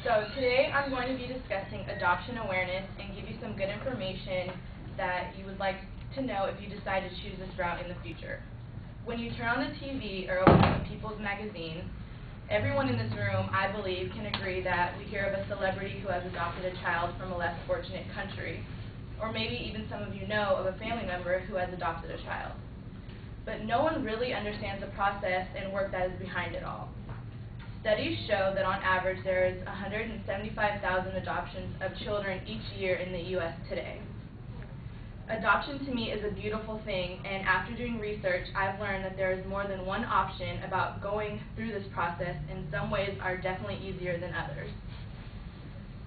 So today I'm going to be discussing adoption awareness and give you some good information that you would like to know if you decide to choose this route in the future. When you turn on the TV or open up People's Magazine, everyone in this room, I believe, can agree that we hear of a celebrity who has adopted a child from a less fortunate country, or maybe even some of you know of a family member who has adopted a child. But no one really understands the process and work that is behind it all. Studies show that on average there is 175,000 adoptions of children each year in the U.S. today. Adoption to me is a beautiful thing, and after doing research, I've learned that there is more than one option about going through this process, and some ways are definitely easier than others.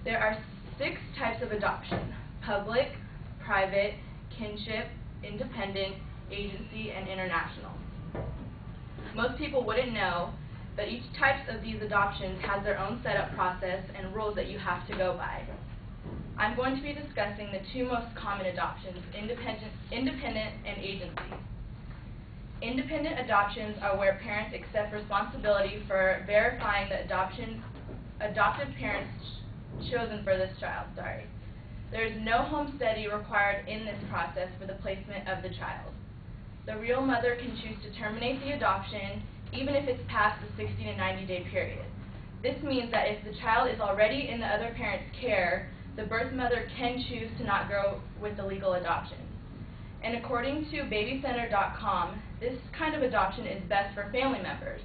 There are 6 types of adoption: public, private, kinship, independent, agency, and international. Most people wouldn't know, but each type of these adoptions has their own setup process and rules that you have to go by. I'm going to be discussing the 2 most common adoptions, independent and agency. Independent adoptions are where parents accept responsibility for verifying the adoptive parents chosen for this child. There is no home study required in this process for the placement of the child. The real mother can choose to terminate the adoption even if it's past the 60 to 90-day period. This means that if the child is already in the other parent's care, the birth mother can choose to not go with the legal adoption. And according to babycenter.com, this kind of adoption is best for family members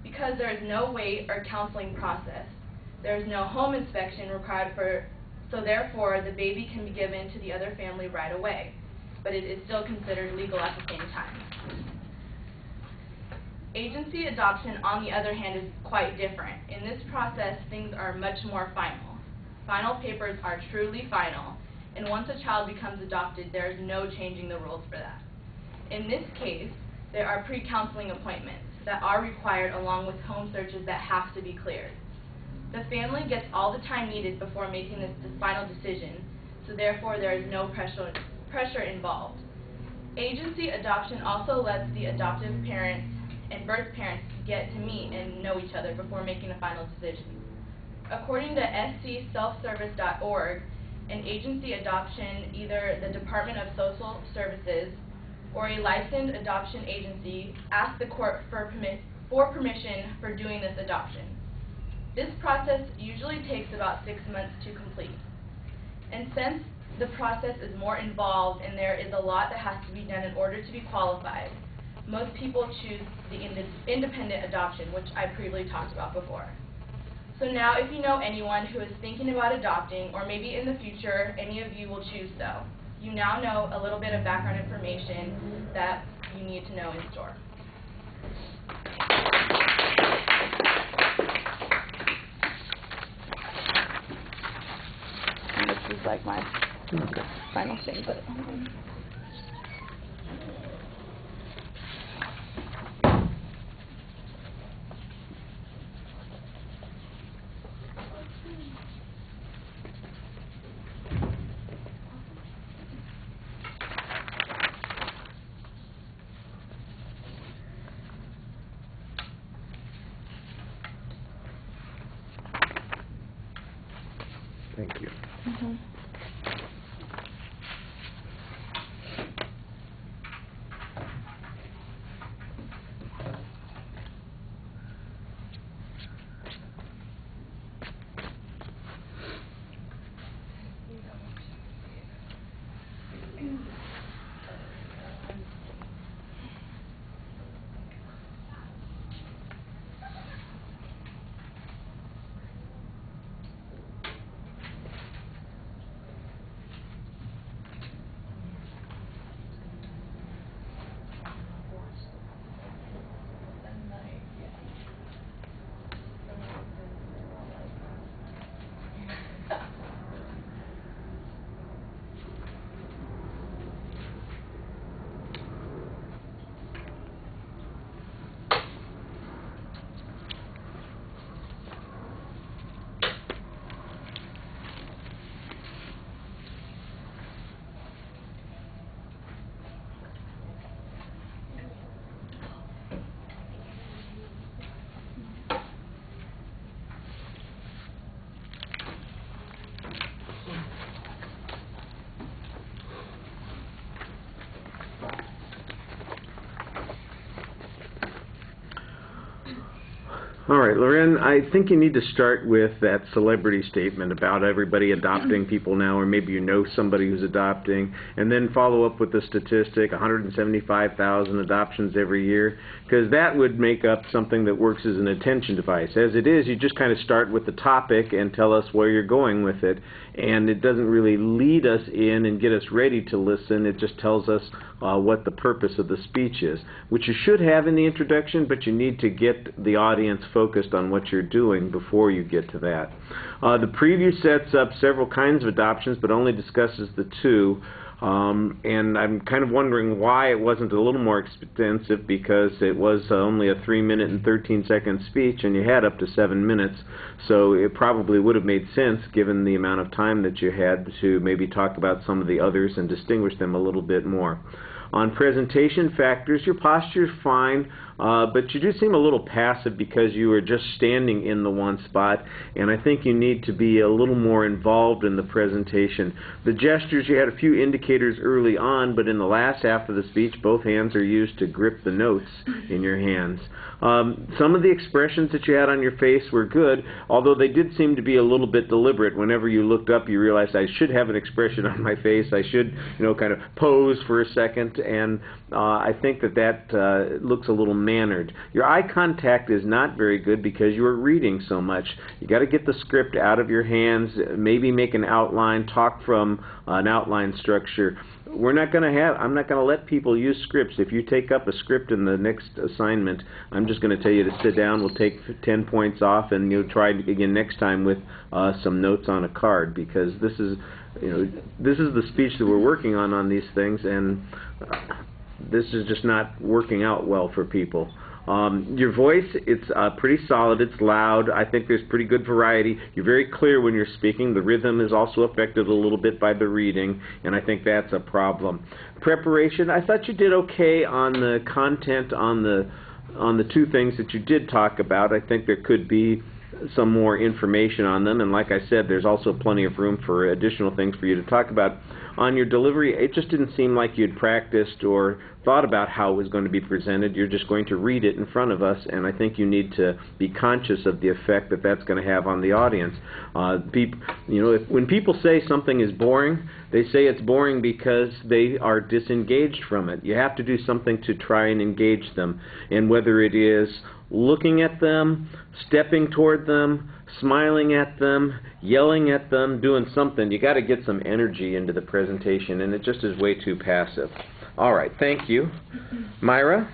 because there is no wait or counseling process. There is no home inspection required so therefore the baby can be given to the other family right away, but it is still considered legal at the same time. Agency adoption, on the other hand, is quite different. In this process, things are much more final. Final papers are truly final, and once a child becomes adopted, there is no changing the rules for that. In this case, there are pre-counseling appointments that are required along with home searches that have to be cleared. The family gets all the time needed before making this final decision, so therefore there is no pressure involved. Agency adoption also lets the adoptive parents and birth parents get to meet and know each other before making a final decision. According to scselfservice.org, an agency adoption, either the Department of Social Services or a licensed adoption agency, asks the court for permission for doing this adoption. This process usually takes about 6 months to complete. And since the process is more involved and there is a lot that has to be done in order to be qualified, most people choose the independent adoption, which I previously talked about before. So now if you know anyone who is thinking about adopting, or maybe in the future any of you will choose so, you now know a little bit of background information that you need to know in store. And this is like my final thing, but Thank you. Mm-hmm. All right, LaRen, I think you need to start with that celebrity statement about everybody adopting people now, or maybe you know somebody who's adopting, and then follow up with the statistic, 175,000 adoptions every year, because that would make up something that works as an attention device. As it is, you just kind of start with the topic and tell us where you're going with it, and it doesn't really lead us in and get us ready to listen. It just tells us what the purpose of the speech is, which you should have in the introduction, but you need to get the audience focused on what you're doing before you get to that. The preview sets up several kinds of adoptions, but only discusses the two. And I'm kind of wondering why it wasn't a little more extensive, because it was only a 3-minute and 13-second speech, and you had up to 7 minutes, so it probably would have made sense, given the amount of time that you had, to maybe talk about some of the others and distinguish them a little bit more. On presentation factors, your posture is fine, but you do seem a little passive because you are just standing in the one spot, and I think you need to be a little more involved in the presentation. The gestures, you had a few indicators early on, but in the last half of the speech, both hands are used to grip the notes in your hands. Some of the expressions that you had on your face were good, although they did seem to be a little bit deliberate. Whenever you looked up, you realized I should have an expression on my face. I should, kind of pose for a second, and I think that looks a little mannered. Your eye contact is not very good because you are reading so much. You got to get the script out of your hands, maybe make an outline, talk from an outline structure. I'm not going to let people use scripts. If you take up a script in the next assignment, I'm just going to tell you to sit down. We'll take 10 points off, and you'll try again next time with some notes on a card, because this is the speech that we're working on these things, and this is just not working out well for people. Your voice, it's pretty solid, it's loud. I think there's pretty good variety. You're very clear when you're speaking. The rhythm is also affected a little bit by the reading, and I think that's a problem. Preparation, I thought you did okay on the content, on the two things that you did talk about. I think there could be some more information on them, and like I said, there's also plenty of room for additional things for you to talk about. On your delivery, it just didn't seem like you'd practiced or thought about how it was going to be presented. You're just going to read it in front of us, and I think you need to be conscious of the effect that that's going to have on the audience. When people say something is boring, they say it's boring because they are disengaged from it. You have to do something to try and engage them, and whether it is looking at them, stepping toward them, smiling at them, yelling at them, doing something, you got to get some energy into the presentation, and it just is way too passive. All right, thank you. Myra?